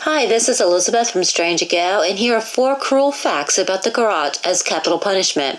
Hi, this is Elizabeth from Strange Ago, and here are 4 cruel facts about the garrote as capital punishment.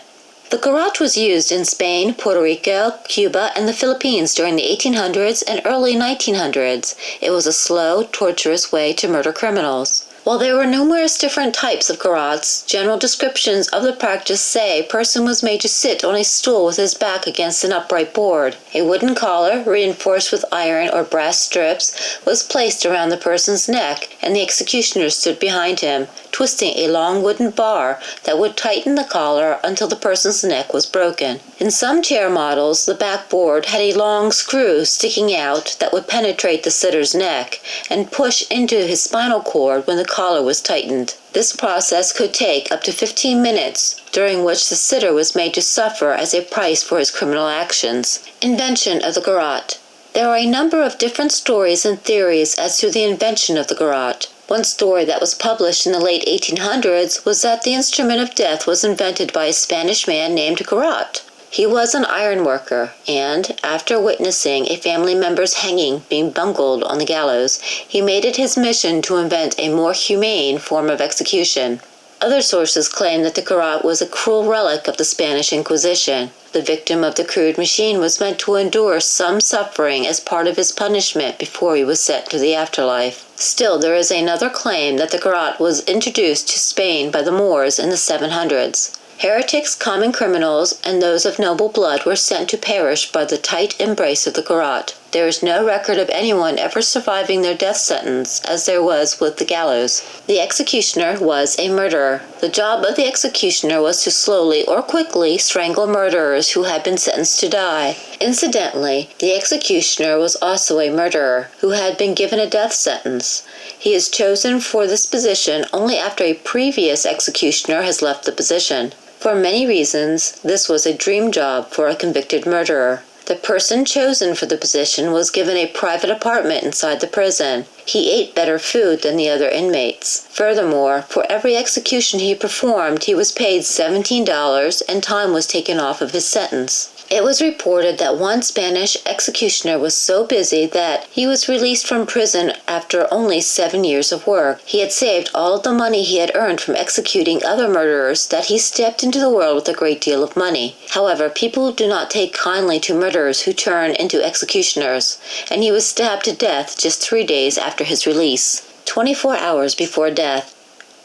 The garrote was used in Spain, Puerto Rico, Cuba, and the Philippines during the 1800s and early 1900s. It was a slow, torturous way to murder criminals. While there were numerous different types of garrotes, general descriptions of the practice say a person was made to sit on a stool with his back against an upright board. A wooden collar, reinforced with iron or brass strips, was placed around the person's neck, and the executioner stood behind him, twisting a long wooden bar that would tighten the collar until the person's neck was broken. In some chair models, the backboard had a long screw sticking out that would penetrate the sitter's neck and push into his spinal cord when the collar was tightened. This process could take up to 15 minutes, during which the sitter was made to suffer as a price for his criminal actions. Invention of the garrote. There are a number of different stories and theories as to the invention of the garrote. One story that was published in the late 1800s was that the instrument of death was invented by a Spanish man named Garotte. He was an iron worker, and, after witnessing a family member's hanging being bungled on the gallows, he made it his mission to invent a more humane form of execution. Other sources claim that the garrote was a cruel relic of the Spanish Inquisition. The victim of the crude machine was meant to endure some suffering as part of his punishment before he was sent to the afterlife. Still, there is another claim that the garrote was introduced to Spain by the Moors in the 700s. Heretics, common criminals, and those of noble blood were sent to perish by the tight embrace of the garrote. There is no record of anyone ever surviving their death sentence, as there was with the gallows. The executioner was a murderer. The job of the executioner was to slowly or quickly strangle murderers who had been sentenced to die. Incidentally, the executioner was also a murderer who had been given a death sentence. He is chosen for this position only after a previous executioner has left the position. For many reasons, this was a dream job for a convicted murderer. The person chosen for the position was given a private apartment inside the prison. He ate better food than the other inmates. Furthermore, for every execution he performed, he was paid $17 and time was taken off of his sentence. It was reported that one Spanish executioner was so busy that he was released from prison after only 7 years of work. He had saved all of the money he had earned from executing other murderers that he stepped into the world with a great deal of money. However, people do not take kindly to murderers who turn into executioners, and he was stabbed to death just 3 days after his release. 24 hours before death.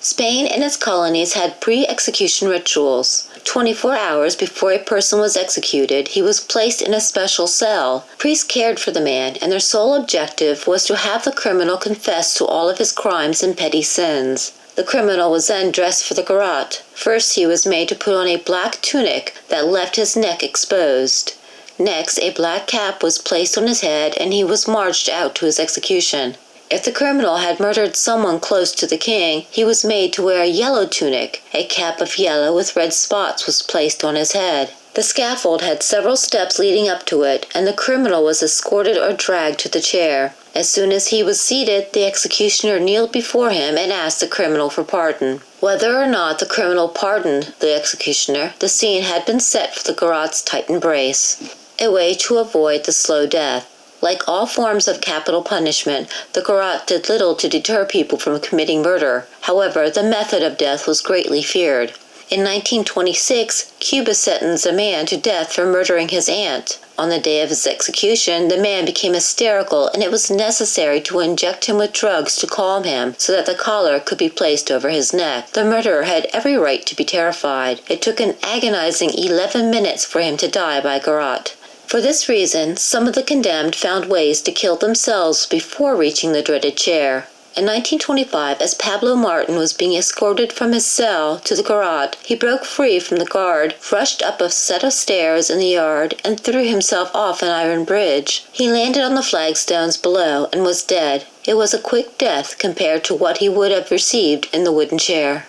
Spain and its colonies had pre-execution rituals. 24 hours before a person was executed, he was placed in a special cell. Priests cared for the man, and their sole objective was to have the criminal confess to all of his crimes and petty sins. The criminal was then dressed for the garrote. First, he was made to put on a black tunic that left his neck exposed. Next, a black cap was placed on his head, and he was marched out to his execution. If the criminal had murdered someone close to the king, he was made to wear a yellow tunic. A cap of yellow with red spots was placed on his head. The scaffold had several steps leading up to it, and the criminal was escorted or dragged to the chair. As soon as he was seated, the executioner kneeled before him and asked the criminal for pardon. Whether or not the criminal pardoned the executioner, the scene had been set for the garrote's tight embrace, a way to avoid the slow death. Like all forms of capital punishment, the garrote did little to deter people from committing murder. However, the method of death was greatly feared. In 1926, Cuba sentenced a man to death for murdering his aunt. On the day of his execution, the man became hysterical, and it was necessary to inject him with drugs to calm him so that the collar could be placed over his neck. The murderer had every right to be terrified. It took an agonizing 11 minutes for him to die by garrote. For this reason, some of the condemned found ways to kill themselves before reaching the dreaded chair. In 1925, as Pablo Martin was being escorted from his cell to the garrote, he broke free from the guard, rushed up a set of stairs in the yard, and threw himself off an iron bridge. He landed on the flagstones below and was dead. It was a quick death compared to what he would have received in the wooden chair.